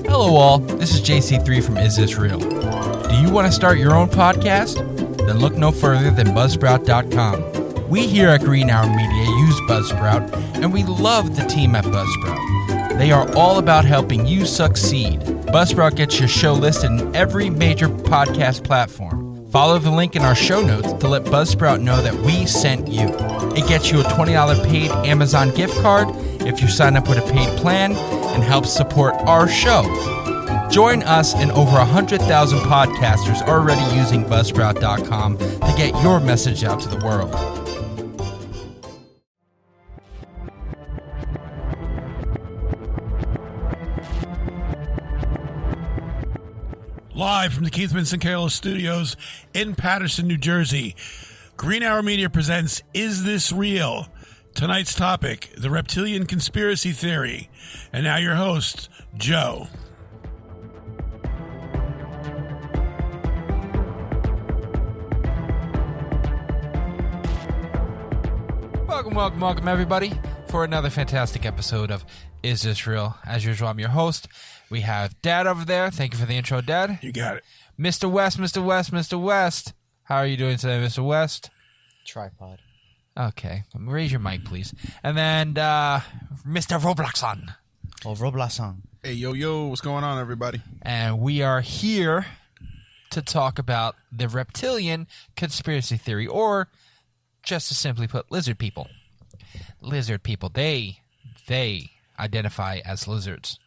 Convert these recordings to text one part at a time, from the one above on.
Hello all, this is JC3 from Is This Real? Do you want to start your own podcast? Then look no further than Buzzsprout.com. We here at Green Hour Media use Buzzsprout, and we love the team at Buzzsprout. They are all about helping you succeed. Buzzsprout gets your show listed in every major podcast platform. Follow the link in our show notes to let Buzzsprout know that we sent you. It gets you a $20 paid Amazon gift card if you sign up with a paid plan and helps support our show. Join us and over 100,000 podcasters already using Buzzsprout.com to get your message out to the world. Live from the Keith Vincent Kayla Studios in Paterson, New Jersey, Green Hour Media presents Is This Real? Tonight's topic, the Reptilian Conspiracy Theory. And now your host, Joe. Welcome, everybody, for another fantastic episode of Is This Real? As usual, I'm your host. We have Dad over there. Thank you for the intro, Dad. You got it. Mr. West. How are you doing today, Mr. West? Tripod. Okay. Raise your mic, please. And then Mr. Robloxon. Oh, Robloxon. Hey, yo, what's going on, everybody? And we are here to talk about the Reptilian Conspiracy Theory, or just to simply put, lizard people. Lizard people. They identify as lizards.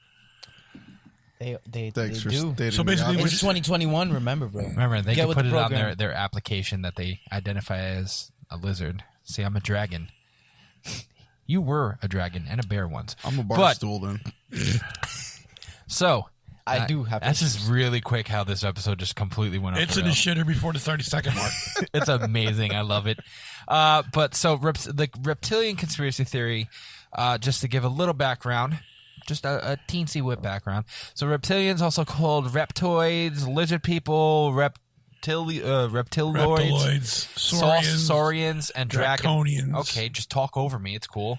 They Thanks for do. stating So basically, the It's 2021, remember, bro. Remember, they Get can with put the it on program. their application that they identify as a lizard. See, I'm a dragon. You were a dragon and a bear once. I'm a bar But- stool then. So, I do have That's issues. just really quick how this episode just completely went off it's the in the rails. shitter before the 30-second mark. It's amazing. I love it. But the Reptilian Conspiracy Theory, just to give a little background, just a teensy whip background. So reptilians, also called reptoids, lizard people, reptiloids, Reptiloids, saurians, and Draconians. Okay, just talk over me. It's cool.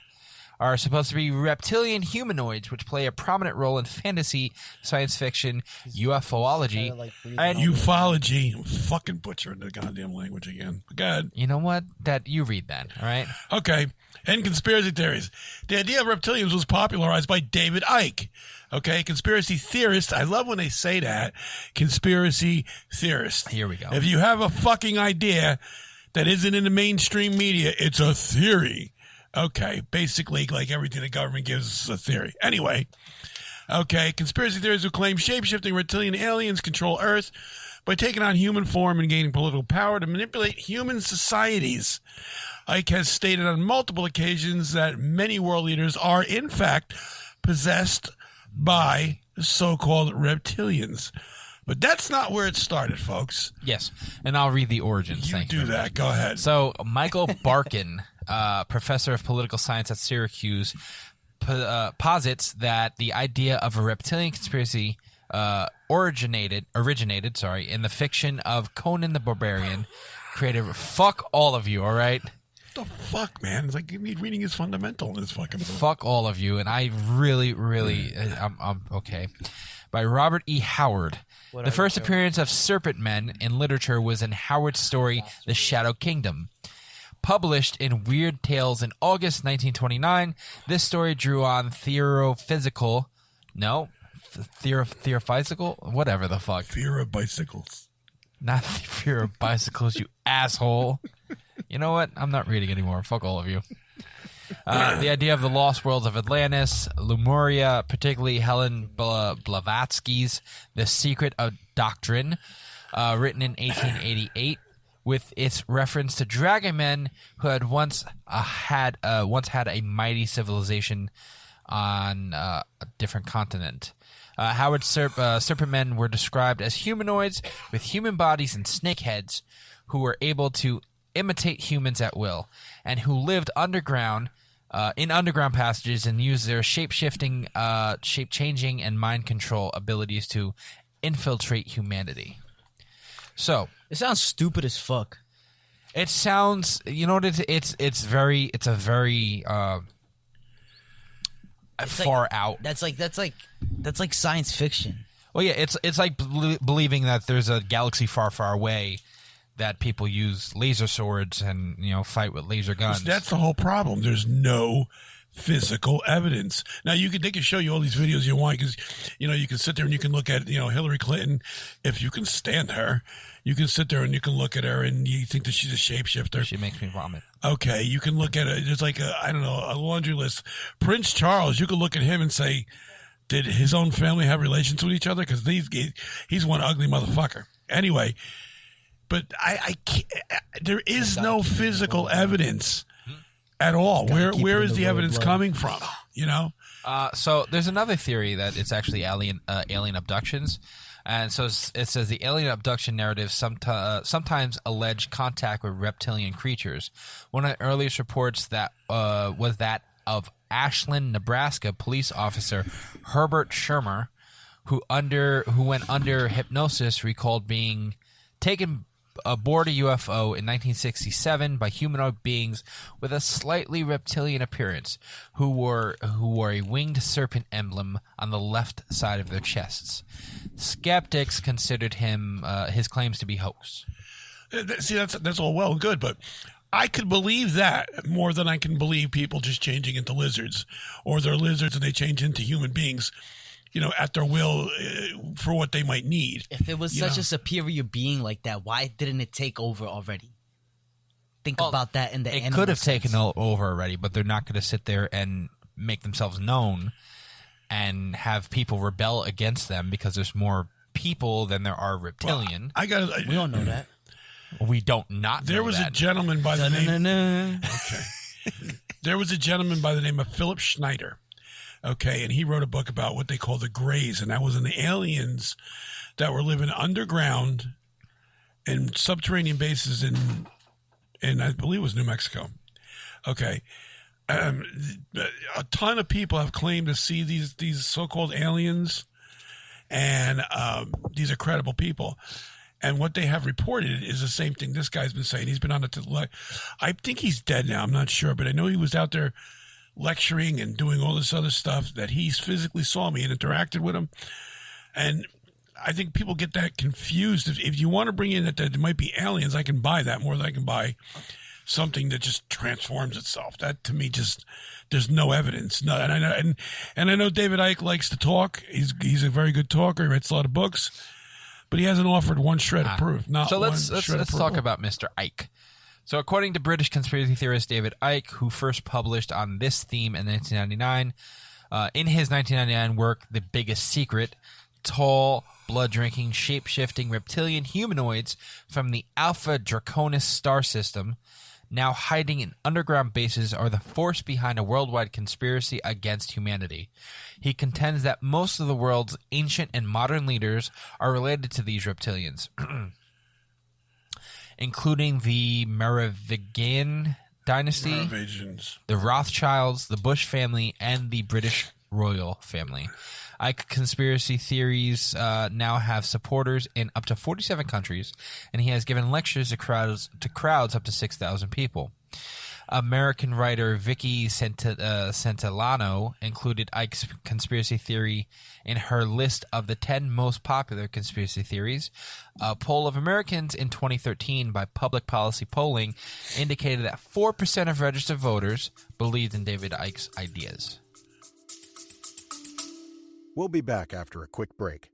Are supposed to be reptilian humanoids, which play a prominent role in fantasy, science fiction, UFOlogy, and ufology. I'm fucking butchering the goddamn language again. Go ahead. you know what? That you read that, all right? Okay. And conspiracy theories. The idea of reptilians was popularized by David Icke. Okay. Conspiracy theorists. I love when they say that. Conspiracy theorists. Here we go. If you have a fucking idea that isn't in the mainstream media, it's a theory. Okay. Basically, like everything the government gives us a theory. Anyway. Okay. Conspiracy theories who claim shape-shifting reptilian aliens control Earth by taking on human form and gaining political power to manipulate human societies. Icke has stated on multiple occasions that many world leaders are, in fact, possessed by so-called reptilians. But that's not where it started, folks. Yes, and I'll read the origins. You Thank do you. that. Go ahead. So, Michael Barkin, professor of political science at Syracuse, posits that the idea of a reptilian conspiracy originated in the fiction of Conan the Barbarian, created. Fuck all of you, all right? What the fuck, man? It's like me reading is fundamental in this fucking book. Fuck all of you, and I really, I'm okay. By Robert E. Howard. The first appearance of serpent men in literature was in Howard's story, The Shadow Kingdom. Published in Weird Tales in August 1929, this story drew on theophysical, whatever the fuck. Fear of bicycles. Not fear of bicycles, you asshole. You know what? I'm not reading anymore. Fuck all of you. The idea of the lost worlds of Atlantis, Lemuria, particularly Helen Blavatsky's The Secret of Doctrine, written in 1888, with its reference to dragon men who had once had a mighty civilization on a different continent. Howard's serpent men were described as humanoids with human bodies and snake heads who were able to imitate humans at will, and who lived underground in underground passages and used their shape-shifting, shape-changing, and mind control abilities to infiltrate humanity. So It sounds stupid as fuck. it sounds, you know what? It's a very far out. That's like science fiction. Well, yeah, it's like believing that there's a galaxy far, far away that people use laser swords and fight with laser guns. That's the whole problem. There's no physical evidence. Now they can show you all these videos you want because you can sit there and you can look at Hillary Clinton. If you can stand her, you can sit there and you can look at her and you think that she's a shapeshifter. She makes me vomit. Okay, you can look at it. There's like a laundry list. Prince Charles, you can look at him and say, did his own family have relations with each other? Because he's one ugly motherfucker. Anyway, but I can't, there is no physical evidence at all. Where is the evidence coming from? So there's another theory that it's actually alien abductions. And so it says the alien abduction narrative sometimes allege contact with reptilian creatures. One of the earliest reports that was that of Ashland, Nebraska police officer Herbert Shermer, who went under hypnosis, recalled being taken aboard a UFO in 1967 by humanoid beings with a slightly reptilian appearance, who wore a winged serpent emblem on the left side of their chests. Skeptics considered his claims to be hoax. See, that's all well and good, but I could believe that more than I can believe people just changing into lizards, or they're lizards and they change into human beings, at their will for what they might need. If it was such a superior being like that, why didn't it take over already? Think about that in the It could have taken over already, but they're not going to sit there and make themselves known and have people rebel against them because there's more people than there are reptilian. Well, we don't know that. We don't not know There was that. a gentleman by the name... Okay. There was a gentleman by the name of Philip Schneider. Okay, and he wrote a book about what they call the Greys, and that was in the aliens that were living underground in subterranean bases in I believe it was New Mexico. Okay, a ton of people have claimed to see these so-called aliens, and these are credible people. And what they have reported is the same thing this guy's been saying. He's been on the I think he's dead now. I'm not sure, but I know he was out there lecturing and doing all this other stuff, that he physically saw me and interacted with him. And I think people get that confused. If you want to bring in that there might be aliens, I can buy that more than I can buy something that just transforms itself. That to me there's no evidence. No, and I know David Icke likes to talk. He's a very good talker. He writes a lot of books, but he hasn't offered one shred of proof. So let's talk about Mr. Icke. So according to British conspiracy theorist David Icke, who first published on this theme in 1999, in his 1999 work, The Biggest Secret, tall, blood-drinking, shape-shifting reptilian humanoids from the Alpha Draconis star system, now hiding in underground bases, are the force behind a worldwide conspiracy against humanity. He contends that most of the world's ancient and modern leaders are related to these reptilians, including the Merovingian dynasty, the Rothschilds, the Bush family, and the British royal family. Icke conspiracy theories now have supporters in up to 47 countries, and he has given lectures to crowds up to 6,000 people. American writer Vicky Santillano included Icke's conspiracy theory in her list of the 10 most popular conspiracy theories. A poll of Americans in 2013 by Public Policy Polling indicated that 4% of registered voters believed in David Icke's ideas. We'll be back after a quick break.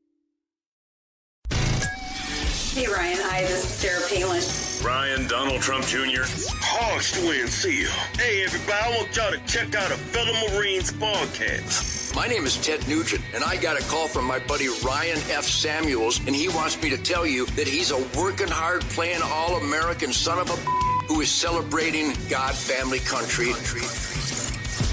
Hey, Ryan. Hi, this is Sarah Palin. Ryan, Donald Trump Jr. Hogs to win, see you. Hey, everybody, I want y'all to check out a fellow Marines podcast. My name is Ted Nugent, and I got a call from my buddy Ryan F. Samuels, and he wants me to tell you that he's a working hard, playing all-American son of a who is celebrating God, family, country.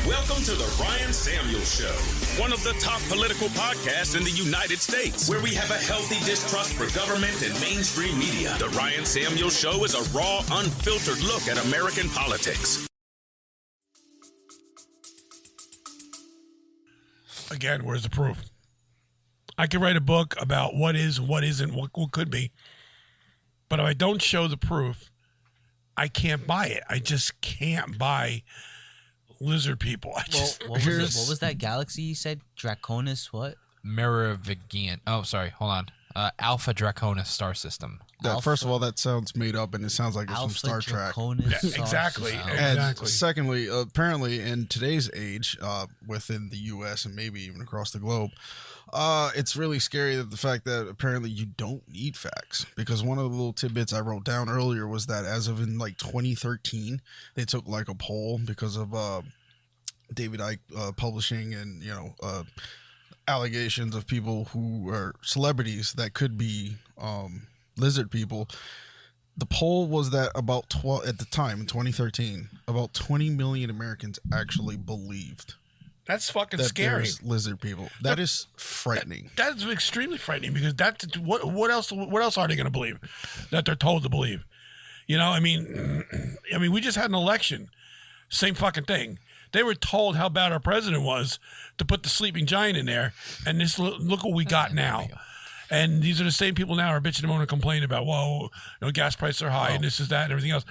Welcome to the Ryan Samuels Show, one of the top political podcasts in the United States, where we have a healthy distrust for government and mainstream media. The Ryan Samuels Show is a raw, unfiltered look at American politics. Again, where's the proof? I could write a book about what is, what isn't, what could be, but if I don't show the proof, I can't buy it. I just can't buy lizard people. I just, What was that galaxy you said? Draconis what? Merovingian. Oh, sorry. Hold on. Alpha Draconis star system. First of all, that sounds made up, and it sounds like it's from Star Trek. Exactly. And secondly, apparently in today's age, within the U.S. and maybe even across the globe, it's really scary that the fact that apparently you don't need facts, because one of the little tidbits I wrote down earlier was that as of in like 2013, they took like a poll because of David Icke publishing and allegations of people who are celebrities that could be lizard people. The poll was that about 12 at the time in 2013, about 20 million Americans actually believed that's fucking that scary. there's lizard people. That is frightening. That's extremely frightening, because that's what else are they going to believe that they're told to believe? I mean, we just had an election. Same fucking thing. They were told how bad our president was to put the sleeping giant in there, and look what we got now. And these are the same people now are bitching and moaning and complaining about, gas prices are high and this is that and everything else.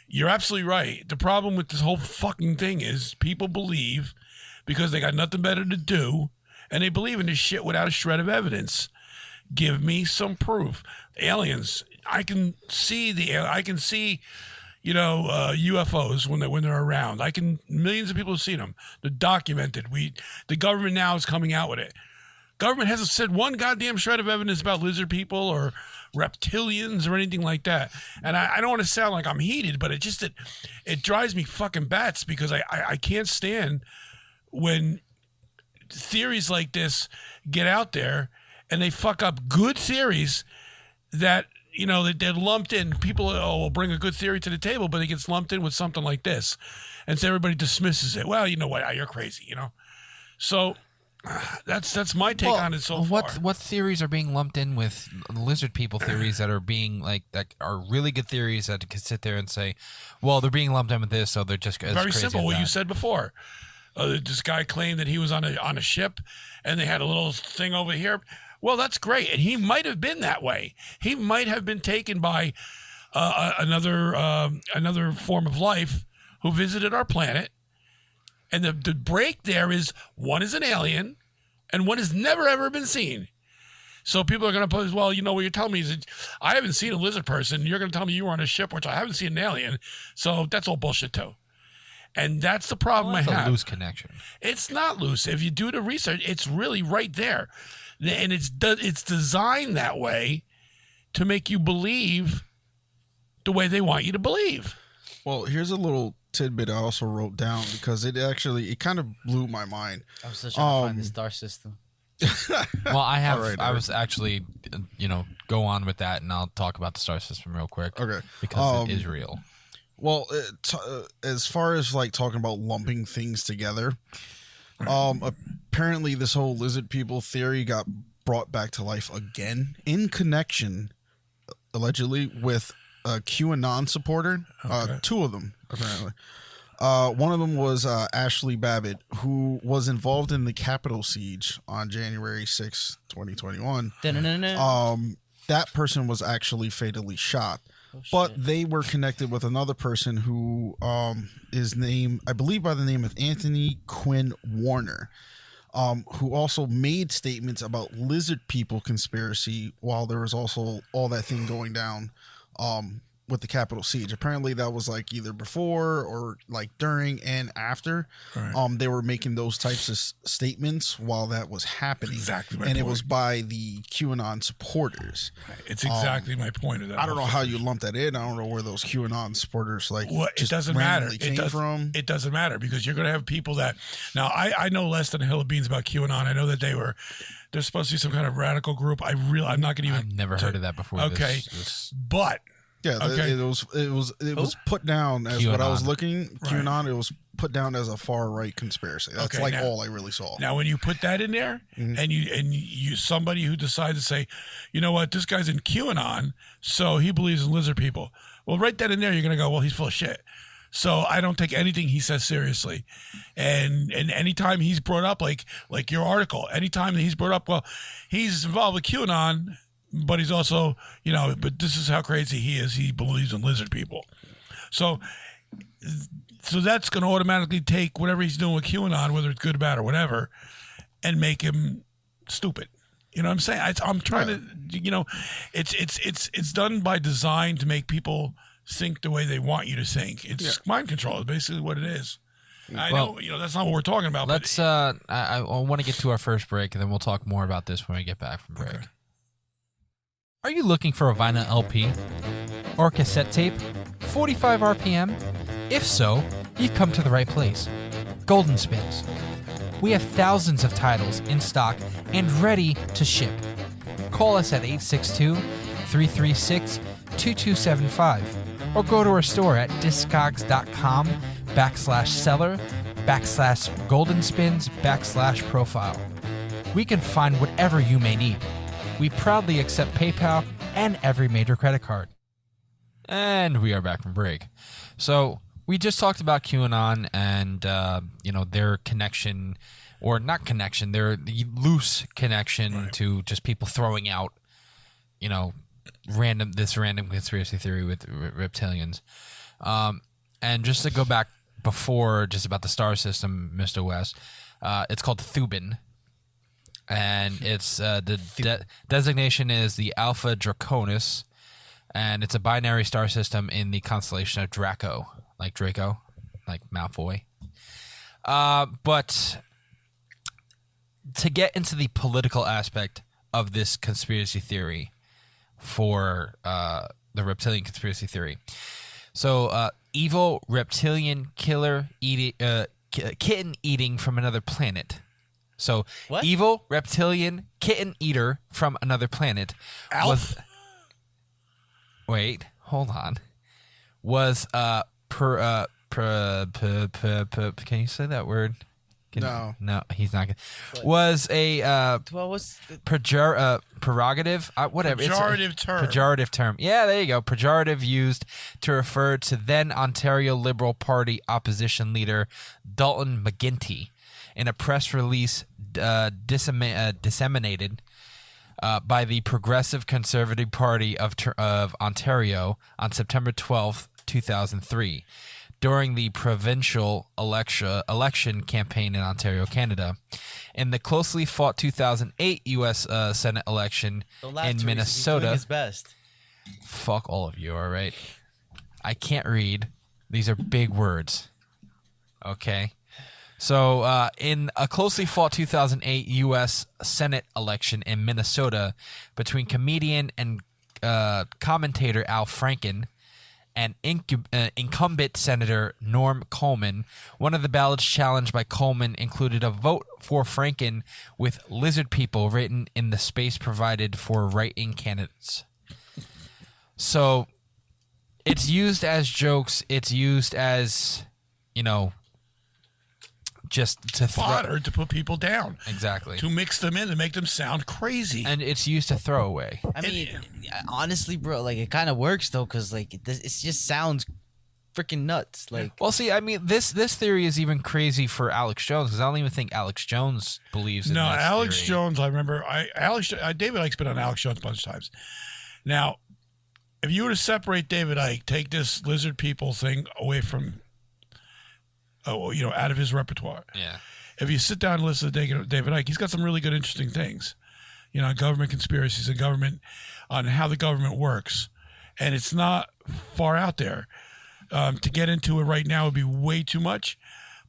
You're absolutely right. The problem with this whole fucking thing is people believe because they got nothing better to do, and they believe in this shit without a shred of evidence. Give me some proof. Aliens, I can see UFOs when they're around. Millions of people have seen them. They're documented. The government now is coming out with it. Government hasn't said one goddamn shred of evidence about lizard people or reptilians or anything like that. And I don't want to sound like I'm heated, but it drives me fucking bats, because I can't stand when theories like this get out there and they fuck up good theories that they're lumped in. People will bring a good theory to the table, but it gets lumped in with something like this, and so everybody dismisses it. Well, you know what? You're crazy, So that's my take on it so far. What theories are being lumped in with lizard people theories that are being that are really good theories that can sit there and say, well, they're being lumped in with this, so they're just as very crazy simple. as What that. you said before. This guy claimed that he was on a ship, and they had a little thing over here. Well, that's great, and he might have been that way. He might have been taken by another form of life who visited our planet. And the break there is one is an alien, and one has never ever been seen. So people are going to pose, well, what you're telling me is that I haven't seen a lizard person. You're going to tell me you were on a ship, which I haven't seen an alien. So that's all bullshit too. And that's the problem I have. A loose connection. It's not loose. If you do the research, it's really right there. And it's designed that way to make you believe the way they want you to believe. Well, here's a little tidbit I also wrote down, because it kind of blew my mind. I was still trying to find the star system. Well, I have. All right. I was actually, go on with that, and I'll talk about the star system real quick. Okay. Because it is real. Well, as far as talking about lumping things together, apparently this whole lizard people theory got brought back to life again in connection, allegedly, with a QAnon supporter. Okay. Two of them, apparently. One of them was Ashley Babbitt, who was involved in the Capitol siege on January 6, 2021. That person was actually fatally shot. But they were connected with another person who is named, I believe, by the name of Anthony Quinn Warner, who also made statements about lizard people conspiracy while there was also all that thing going down with the Capitol siege. Apparently that was either before or during and after. Right. They were making those types of statements while that was happening. Exactly my point. It was by the QAnon supporters. Right. It's exactly my point of that. I don't know how you lump that in. I don't know where those QAnon supporters it doesn't matter. It doesn't matter, because you're going to have people that now I know less than a hill of beans about QAnon. I know that they're supposed to be some kind of radical group. I'm not going to even. I've never heard of that before. Okay, but. Yeah, okay. it was put down as QAnon. What I was looking QAnon. Right. It was put down as a far right conspiracy. That's all I really saw. Now, when you put that in there, and you somebody who decides to say, you know what, this guy's in QAnon, so he believes in lizard people. Well, right then and there, you're gonna go, well, he's full of shit. So I don't take anything he says seriously. And anytime he's brought up, like your article, anytime that he's brought up, well, he's involved with QAnon. But he's also, but this is how crazy he is. He believes in lizard people. So So that's going to automatically take whatever he's doing with QAnon, whether it's good, bad, or whatever, and make him stupid. You know what I'm saying? I'm trying to, it's done by design to make people think the way they want you to think. It's mind control is basically what it is. I know, that's not what we're talking about. Let's. I want to get to our first break, and then we'll talk more about this when we get back from break. Okay. Are you looking for a vinyl LP or cassette tape? 45 RPM? If so, you've come to the right place. Golden Spins. We have thousands of titles in stock and ready to ship. Call us at 862-336-2275 or go to our store at discogs.com/seller/goldenspins/profile. We can find whatever you may need. We proudly accept PayPal and every major credit card. And we are back from break. So we just talked about QAnon and their connection, or not connection, their loose connection to just people throwing out, random conspiracy theory with reptilians. And just to go back before, just about the star system, Mr. West, it's called Thuban. And it's the designation is the Alpha Draconis, and it's a binary star system in the constellation of Draco, like Draco, like Malfoy. But to get into the political aspect of this conspiracy theory for the reptilian conspiracy theory, so evil reptilian killer kitten eating from another planet. So, What? Evil reptilian kitten eater from another planet wait, hold on. Was can you say that word? No, he's not gonna. Was a What was the prerogative, whatever. Pejorative term. Pejorative term. Yeah, there you go. Pejorative used to refer to then Ontario Liberal Party opposition leader Dalton McGuinty in a press release disseminated by the Progressive Conservative Party of Ontario on September 12th, 2003. During the provincial election campaign in Ontario, Canada. In the closely fought 2008 U.S. Senate election in Minnesota. He's doing his best. Fuck all of you, all right? I can't read. These are big words. Okay? So, in a closely fought 2008 U.S. Senate election in Minnesota between comedian and commentator Al Franken and incumbent Senator Norm Coleman, one of the ballots challenged by Coleman included a vote for Franken with lizard people written in the space provided for write-in candidates. So, it's used as jokes. It's used as, just to fodder to put people down. Exactly. To mix them in and make them sound crazy. And it's used to throw away. I mean, honestly, bro, like it kind of works though, because like it just sounds freaking nuts. Like, well, see, I mean, this theory is even crazy for Alex Jones, because I don't even think Alex Jones believes in this Alex theory. Jones. I remember David Icke's been on Alex Jones a bunch of times. Now, if you were to separate David Icke, take this lizard people thing away from. Out of his repertoire. Yeah. If you sit down and listen to David Icke, he's got some really good, interesting things. Government conspiracies and government, on how the government works. And it's not far out there. To get into it right now would be way too much.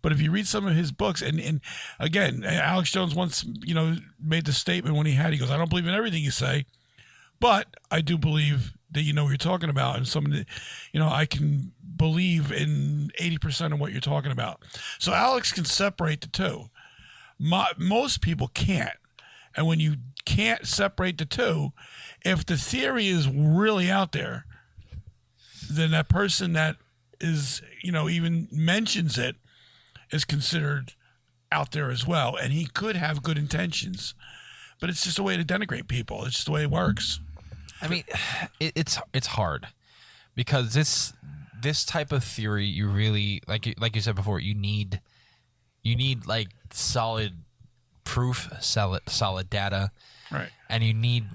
But if you read some of his books, and again, Alex Jones once, made the statement when he goes, I don't believe in everything you say, but I do believe that you know what you're talking about, and something that, I can believe in 80% of what you're talking about. So Alex can separate the two. Most people can't. And when you can't separate the two, if the theory is really out there, then that person that is, even mentions it is considered out there as well. And he could have good intentions, but it's just a way to denigrate people. It's just the way it works. I mean, it's hard, because this type of theory, you really, like you said before, you need like solid proof, solid data, right? And you need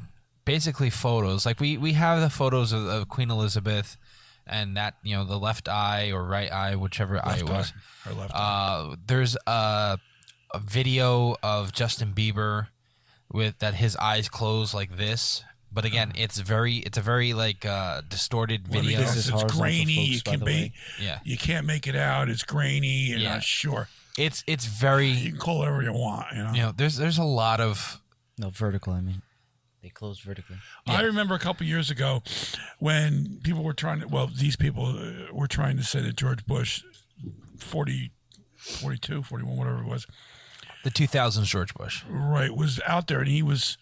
basically photos. Like we have the photos of Queen Elizabeth and that the left eye or right eye, whichever eye it was. Or left eye. There's a video of Justin Bieber with that his eyes close like this. But again, it's a very like distorted video. Because it's grainy. Folks, You can't make it out. It's grainy. You're not sure. It's very. You can call it whatever you want. There's a lot of vertical. I mean, they close vertically. I remember a couple years ago when people were trying to. Well, these people were trying to say that George Bush, 42, 41, whatever it was, the 2000s George Bush, right, was out there, and he was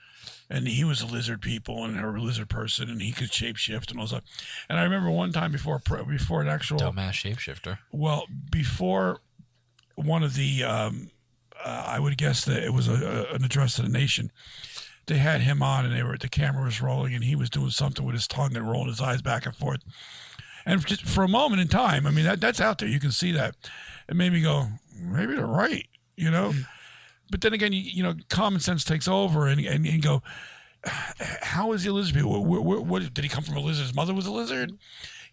a lizard people and a lizard person, and he could shapeshift and all that. And I remember one time before an actual dumbass shapeshifter. Well, before one of the, I would guess that it was an address to the nation. They had him on, and the camera was rolling, and he was doing something with his tongue and rolling his eyes back and forth. And just for a moment in time, I mean, that's out there. You can see that. It made me go, maybe they're right, But then again, common sense takes over, and go, how is he a lizard? What did he come from a lizard? His mother was a lizard.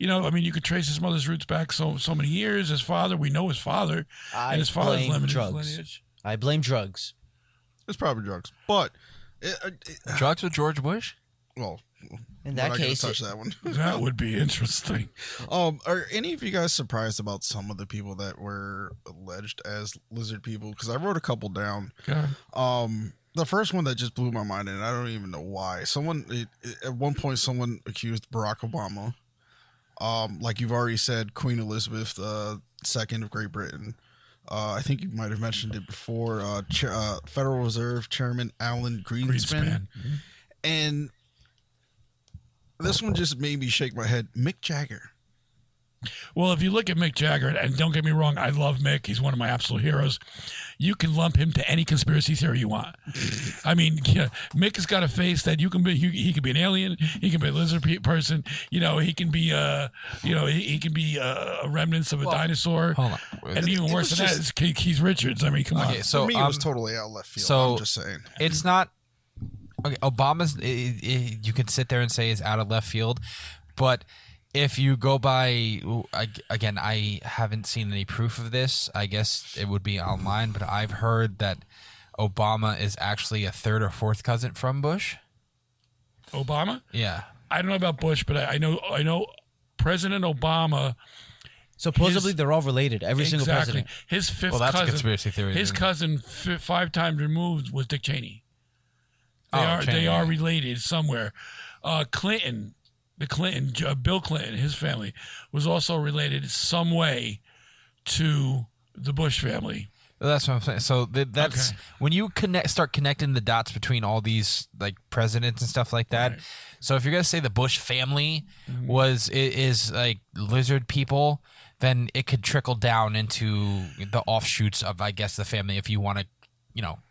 I mean, you could trace his mother's roots back so many years. His father, we know his father, and his father's limited lineage. I blame drugs. It's probably drugs, but drugs with George Bush. Well, in that case, touch that one. That would be interesting. Are any of you guys surprised about some of the people that were alleged as lizard people? Because I wrote a couple down. Yeah. The first one that just blew my mind, and I don't even know why. At one point, someone accused Barack Obama. Like you've already said, Queen Elizabeth II of Great Britain. I think you might have mentioned it before. Federal Reserve Chairman Alan Greenspan. Mm-hmm. And this one just made me shake my head. Mick Jagger. Well, if you look at Mick Jagger, and don't get me wrong, I love Mick. He's one of my absolute heroes. You can lump him to any conspiracy theory you want. I mean, Mick has got a face that you can be. He can be an alien. He can be a lizard person. He can be he can be a remnants of a dinosaur. Hold on. And even worse than that is Keith Richards. I mean, come on. So for me, it was totally out of left field. So I'm just saying. It's not. Okay, Obama's. You can sit there and say is out of left field, but if you go by, again, I haven't seen any proof of this. I guess it would be online, but I've heard that Obama is actually a third or fourth cousin from Bush. Obama? Yeah. I don't know about Bush, but I know President Obama. Supposedly they're all related. Every single president. His fifth that's cousin. A conspiracy theory. His cousin 5 times removed was Dick Cheney. Cheney. They are related somewhere. Clinton. Bill Clinton, his family, was also related some way to the Bush family. That's what I'm saying. So that's when you start connecting the dots between all these like presidents and stuff like that. Right. So if you're gonna say the Bush family is like lizard people, then it could trickle down into the offshoots of, I guess, the family if you want to,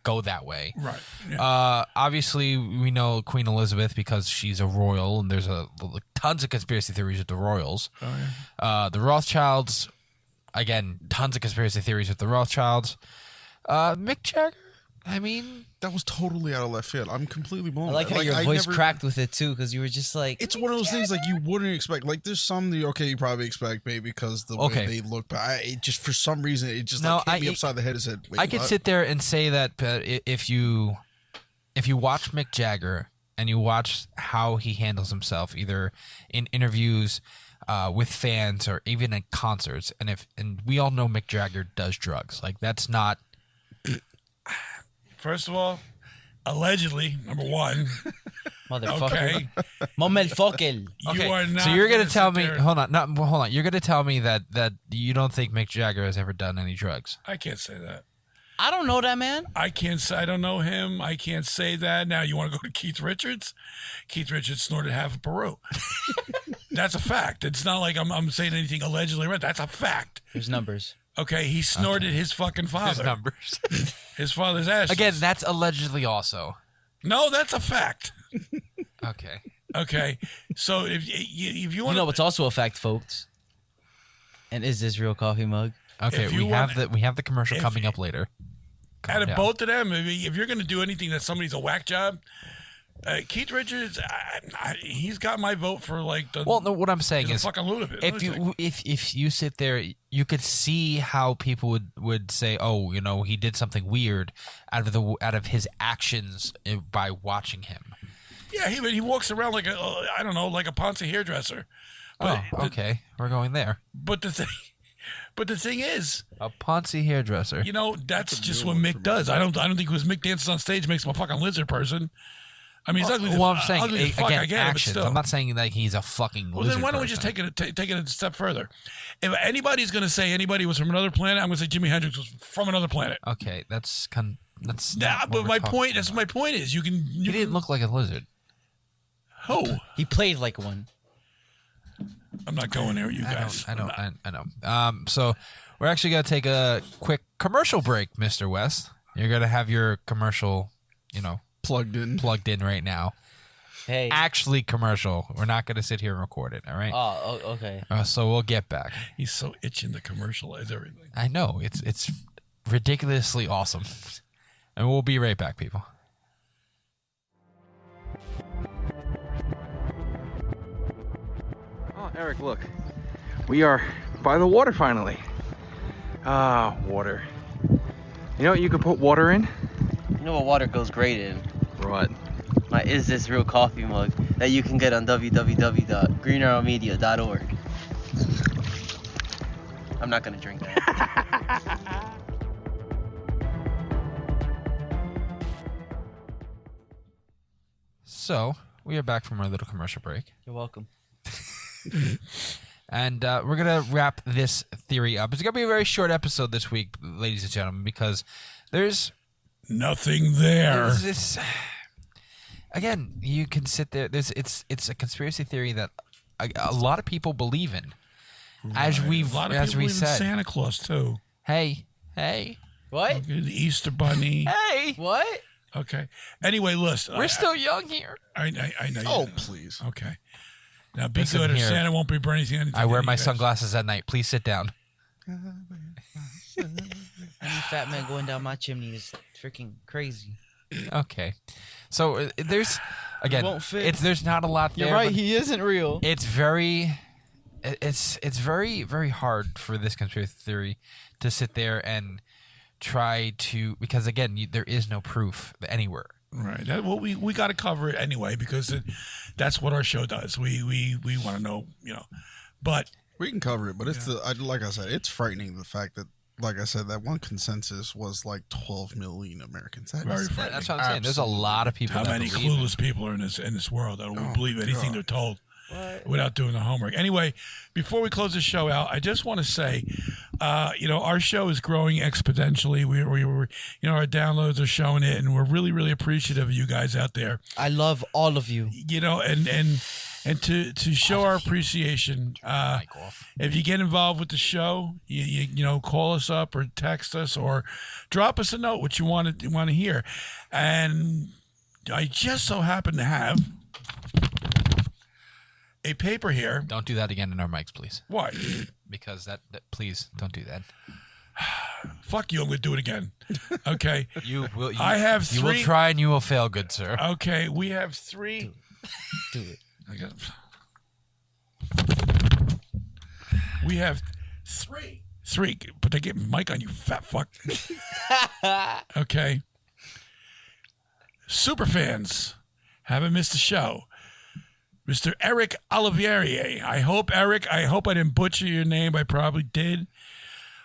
go that way. Right. Yeah. Obviously, we know Queen Elizabeth because she's a royal, and there's tons of conspiracy theories with the royals. Oh, yeah. The Rothschilds, again, tons of conspiracy theories with the Rothschilds. Mick Jagger, I mean, that was totally out of left field. I'm completely blown. I like how your voice cracked with it too, because you were just like, it's one of those things like you wouldn't expect. Like there's some that you probably expect maybe because the way they look, but it just for some reason it just hit me upside the head and said, wait, I could sit there and say that if you watch Mick Jagger and you watch how he handles himself, either in interviews with fans or even at concerts, and we all know Mick Jagger does drugs. Like that's not. First of all, allegedly, number one. Motherfucker. Motherfucker. You are not. So you're gonna tell me? Hold on. You're gonna tell me that you don't think Mick Jagger has ever done any drugs? I can't say that. I don't know that man. I can't say. I don't know him. I can't say that. Now you want to go to Keith Richards? Keith Richards snorted half a Peru. That's a fact. It's not like I'm saying anything allegedly right. That's a fact. There's numbers. Okay, he snorted his fucking father. His numbers. His father's ashes. Again, that's allegedly also. No, that's a fact. Okay. Okay. So if you want, you know what's also a fact, folks. And is this real coffee mug? Okay, we have the commercial coming up later. Out of both of them, if you're going to do anything that somebody's a whack job, Keith Richards, he's got my vote for like the. Well, no, what I'm saying is, fucking lunatic. if you sit there, you could see how people would say, oh, you know, he did something weird out of his actions by watching him. Yeah, he walks around like like a Ponce hairdresser. But okay, we're going there. But the thing is, a Ponce hairdresser. You know, that's just what Mick does. I don't think it was Mick dances on stage makes him a fucking lizard person. I mean, he's ugly. Well, I'm saying again, actions. I'm not saying like he's a fucking. Well, then why don't we just take it a step further? If anybody's going to say anybody was from another planet, I'm going to say Jimi Hendrix was from another planet. Okay, that's. But my point is, you didn't look like a lizard. Who? He played like one. I'm not going there, you guys. I know. So we're actually going to take a quick commercial break, Mr. West. You're going to have your commercial, plugged in right now. Hey, actually commercial. We're not going to sit here and record it. All right. Oh, okay. So we'll get back. He's so itching to commercialize everything. I know it's ridiculously awesome, and we'll be right back, people. Oh, Eric, look. We are by the water finally. Ah, water. You know what you could put water in? You know what water goes great in? What? My Is This Real coffee mug that you can get on www.greenarrowmedia.org. I'm not gonna drink that. So, we are back from our little commercial break. You're welcome. And we're going to wrap this theory up. It's going to be a very short episode this week, ladies and gentlemen, because there's nothing there. Again, you can sit there. It's a conspiracy theory that a lot of people believe in. As we said, Santa Claus too. Hey. What? The Easter Bunny. Hey. What? Okay. Anyway, listen. We're still young here. I know. Oh, please. Okay. Now be good, or Santa won't be burning anything. I wear my sunglasses at night. Please sit down. Any fat man going down my chimney is freaking crazy. Okay, so there's again, there's not a lot there. You're right. He isn't real. It's very very hard for this conspiracy theory to sit there and try to, because again, there is no proof anywhere. Right. We got to cover it anyway because that's what our show does. We want to know, but we can cover it. But it's like I said, it's frightening the fact that, like I said, that one consensus was like 12 million Americans. Very frightening. That's what I'm saying. There's a lot of people. How many clueless people are in this world that will believe anything they're told? What? Without doing the homework. Anyway, before we close the show out, I just want to say, our show is growing exponentially. We our downloads are showing it, and we're really, really appreciative of you guys out there. I love all of you. And to show our appreciation, if you get involved with the show, you call us up or text us or drop us a note what you want to hear. And I just so happen to have a paper here. Don't do that again in our mics, please. Why? Because that please don't do that. Fuck you! I'm gonna do it again. Okay. You will try and you will fail, good sir. Okay, we have three. Do it. We have three. But they get mic on, you fat fuck. Okay. Super fans, haven't missed a show. Mr. Eric Olivieri. I hope I didn't butcher your name. I probably did.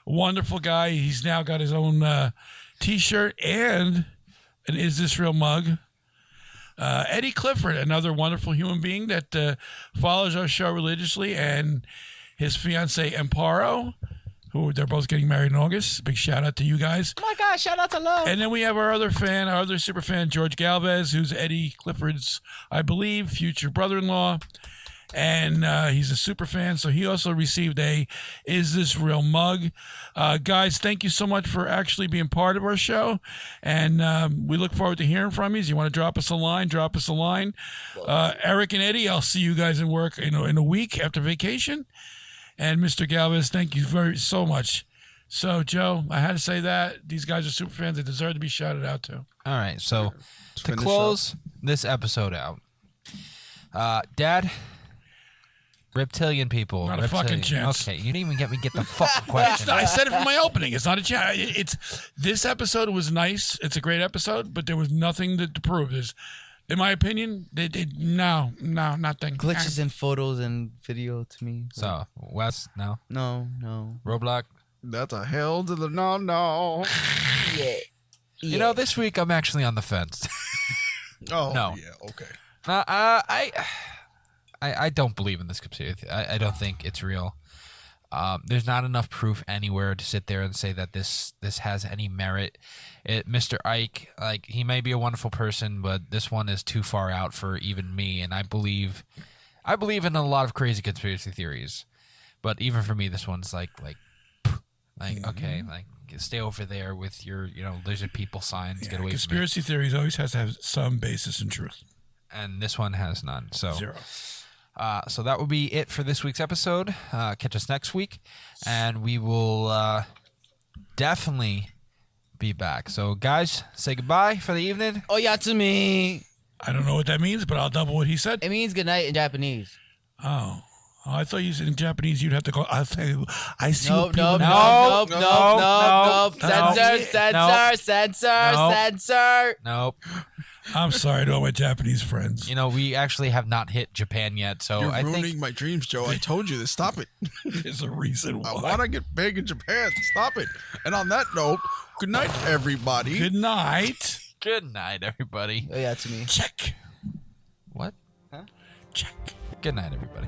Wonderful guy. He's now got his own T-shirt and an Is This Real mug. Eddie Clifford, another wonderful human being that follows our show religiously, and his fiancee Amparo, who they're both getting married in August. Big shout out to you guys. Oh my God, shout out to love. And then we have our other super fan, George Galvez, who's Eddie Clifford's, I believe, future brother-in-law. And he's a super fan, so he also received a Is This Real mug. Guys, thank you so much for actually being part of our show. And we look forward to hearing from you. You want to drop us a line, drop us a line. Eric and Eddie, I'll see you guys in work in a week after vacation. And Mr. Galvez, thank you so much So, Joe, I had to say that. These guys are super fans. They deserve to be shouted out to. All right, so to finish close this episode out, Dad, reptilian people. Not a fucking chance. Okay, you didn't even get the fucking question. I said it from my opening. It's not a chat. This episode was nice. It's a great episode, but there was nothing to prove. In my opinion, no, nothing. Glitches in photos and video to me. So, Wes, no? No. Roblox? That's a hell to the no. Yeah. You know, this week I'm actually on the fence. Oh, No. yeah, okay. I don't believe in this conspiracy. I don't think it's real. There's not enough proof anywhere to sit there and say that this has any merit. Mr. Ike, like, he may be a wonderful person, but this one is too far out for even me. And I believe in a lot of crazy conspiracy theories, but even for me, this one's like okay, like, stay over there with your lizard people signs. Get away. Conspiracy theories always has to have some basis in truth, and this one has none. So 0. So that will be it for this week's episode. Catch us next week, and we will definitely be back. So, guys, say goodbye for the evening. Oyatsume. I don't know what that means, but I'll double what he said. It means good night in Japanese. Oh, I thought you said in Japanese you'd have to go. I see. Nope. What Censor. Nope. I'm sorry to all my Japanese friends. We actually have not hit Japan yet, so You're I ruining think my dreams, Joe. I told you this. Stop it. There's a reason why. I want to get big in Japan. Stop it. And on that note, good night, everybody. Good night. Good night, everybody. Oyatsume. Check. What? Huh? Check. Good night, everybody.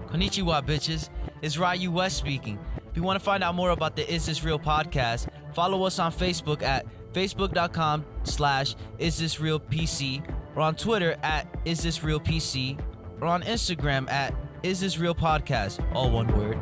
Konnichiwa, bitches. It's Ryu West speaking. If you want to find out more about the Is This Real podcast, follow us on Facebook at facebook.com/isthisrealpc, or on Twitter at isthisrealpc, or on Instagram at isthisrealpodcast, all one word.